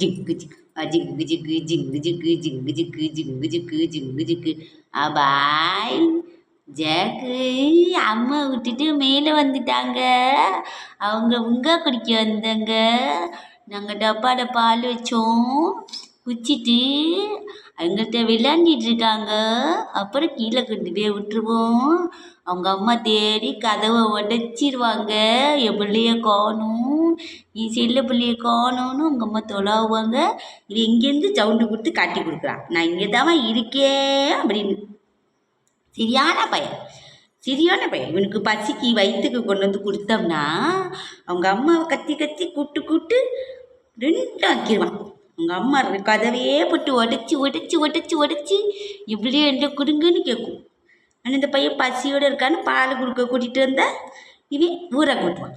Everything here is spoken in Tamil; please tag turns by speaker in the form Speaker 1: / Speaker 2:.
Speaker 1: ஜிங்கு ஜிங்கு ஜிங்கு ஜிங்கு ஜிங்கு ஜிங்கு ஜிங்கு ஜிங்கு ஜிங்கு ஜிங்கு ஜிங்கு ஜிங்கு அபாய் ஜாக்கு அம்மா விட்டுட்டு மேலே வந்துட்டாங்க. அவங்க உங்க குடிக்க வந்தாங்க. நாங்கள் டப்பாட பால் வச்சோம் குச்சிட்டு அவங்கள்ட்ட விளையாண்டிட்டு இருக்காங்க. அப்புறம் கீழே கொண்டு போய் விட்டுருவோம். அவங்க அம்மா தேடி கதவை உடைச்சிருவாங்க. என் பிள்ளைய காணும், நீ செல்ல பிள்ளைய காணும்னு உங்கள் அம்மா தொலாவுவாங்க. இது எங்கேருந்து சவுண்டு கொடுத்து காட்டி கொடுக்குறான், நான் இங்கே தான் இருக்கேன் அப்படின்னு. சரியான பையன் இவனுக்கு பசிக்கு வயிற்றுக்கு கொண்டு வந்து கொடுத்தோம்னா அவங்க அம்மாவை கத்தி கத்தி கூட்டு ரெண்டும் ஆக்கிடுவான். அவங்க அம்மா கதவையே போட்டு உடச்சி இப்படியே எந்த கொடுங்கன்னு கேட்கும். ஆனால் இந்த பையன் பசியோடு இருக்கான்னு பால் கொடுக்க கூட்டிகிட்டு வந்தால் இவன் ஊரை கூட்டுவான்.